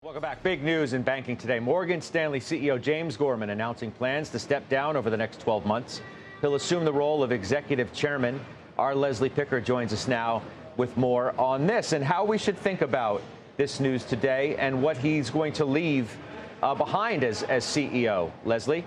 Welcome back. Big news in banking today. Morgan Stanley CEO James Gorman announcing plans to step down over the next 12 months. He'll assume the role of executive chairman. Our Leslie Picker joins us now with more on this and how we should think about this news today and what he's going to leave behind as CEO. Leslie?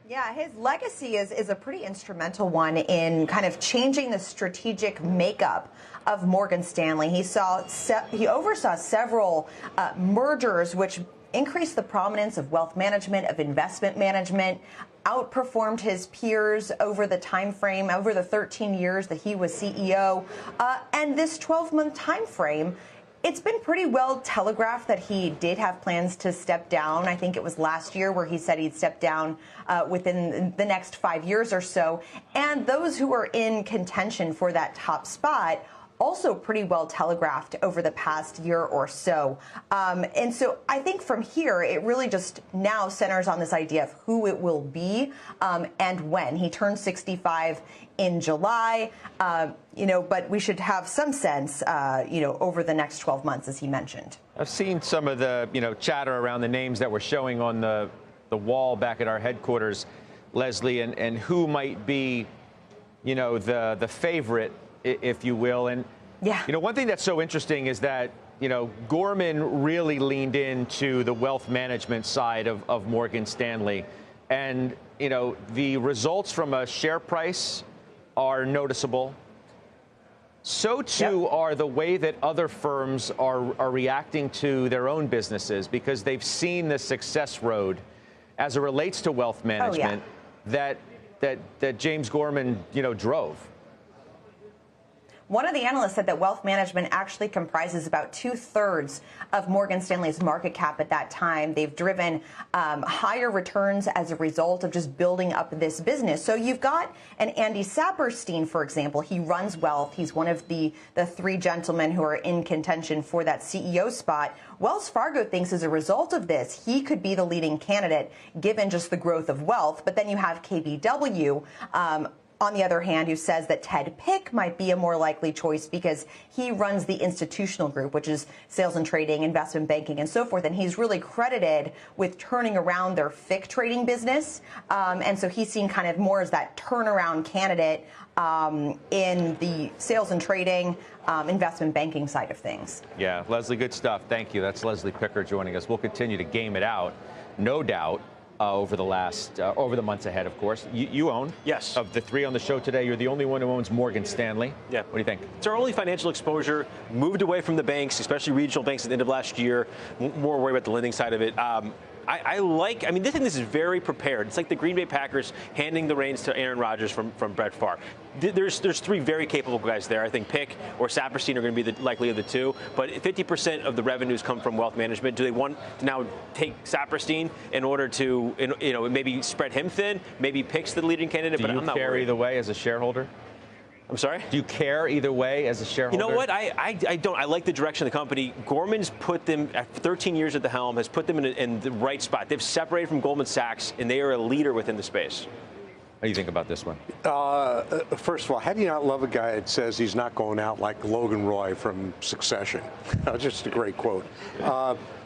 Yeah, his legacy is a pretty instrumental one in kind of changing the strategic makeup of Morgan Stanley. He oversaw several mergers which increased the prominence of wealth management, of investment management, outperformed his peers over the time frame, over the 13 years that he was CEO. And this 12-month time frame, it's been pretty well telegraphed that he did have plans to step down. I think it was last year where he said he'd step down within the next 5 years or so. And those who are in contention for that top spot also pretty well telegraphed over the past year or so. And so I think from here, it really just now centers on this idea of who it will be and when. He turned 65 in July, but we should have some sense, over the next 12 months, as he mentioned. I've seen some of the, chatter around the names that we're showing on the wall back at our headquarters, Leslie, and who might be, the favorite, if you will. And, one thing that's so interesting is that, Gorman really leaned into the wealth management side of Morgan Stanley. And, the results from a share price are noticeable. So, too, are the way that other firms are reacting to their own businesses because they've seen the success road as it relates to wealth management that James Gorman, drove. One of the analysts said that wealth management actually comprises about 2/3 of Morgan Stanley's market cap at that time. They've driven higher returns as a result of just building up this business. So you've got an Andy Saperstein, for example. He runs wealth. He's one of the three gentlemen who are in contention for that CEO spot. Wells Fargo thinks as a result of this, he could be the leading candidate given just the growth of wealth. But then you have KBW, on the other hand, who says that Ted Pick might be a more likely choice because he runs the institutional group, which is sales and trading, investment banking, and so forth. And he's really credited with turning around their FICC trading business. And so he's seen kind of more as that turnaround candidate in the sales and trading, investment banking side of things. Yeah, Leslie, good stuff. Thank you. That's Leslie Picker joining us. We'll continue to game it out, no doubt. Over the months ahead, of course. You own? Yes. Of the three on the show today, you're the only one who owns Morgan Stanley. Yeah. What do you think? It's our only financial exposure. Moved away from the banks, especially regional banks at the end of last year. More worried about the lending side of it. This is very prepared. It's like the Green Bay Packers handing the reins to Aaron Rodgers from Brett Favre. There's three very capable guys there. I think Pick or Saperstein are going to be the likely of the two. But 50% of the revenues come from wealth management. Do they want to now take Saperstein in order to, maybe spread him thin? Maybe Pick's the leading candidate. But I'm not care either way as a shareholder? I'm sorry? Do you care either way as a shareholder? You know what? I don't. I like the direction of the company. Gorman's put them, at 13 years at the helm, has put them in the right spot. They've separated from Goldman Sachs, and they are a leader within the space. What do you think about this one? First of all, how do you not love a guy that says he's not going out like Logan Roy from Succession? Just a great quote.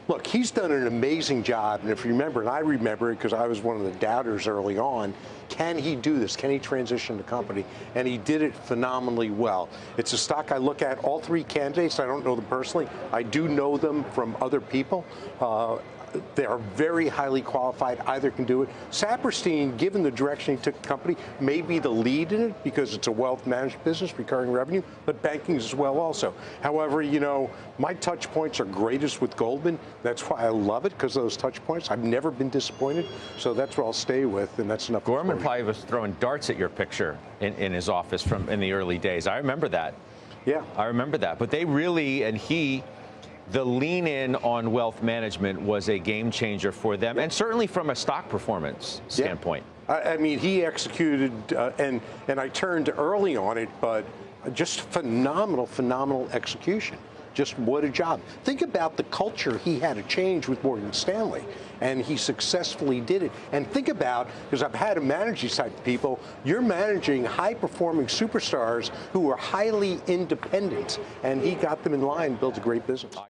Look, he's done an amazing job, and if you remember, and I remember it because I was one of the doubters early on, can he do this? Can he transition the company? And he did it phenomenally well. It's a stock I look at. All three candidates, I don't know them personally. I do know them from other people. They are very highly qualified. Either can do it. Saperstein, given the direction he took the company, may be the lead in it because it's a wealth management business, recurring revenue, but banking as well also. However, my touch points are greatest with Goldman. That's why I love it, because of those touch points. I've never been disappointed, so that's what I'll stay with, and that's enough. Gorman probably was throwing darts at your picture in his office in the early days. I remember that. Yeah. I remember that. But they really, the lean in on wealth management was a game changer for them, and certainly from a stock performance standpoint. He executed, and I turned early on it, but just phenomenal execution. Just what a job. Think about the culture he had to change with Morgan Stanley, and he successfully did it. And think about, because I've had to manage these type of people, you're managing high-performing superstars who are highly independent, and he got them in line, built a great business.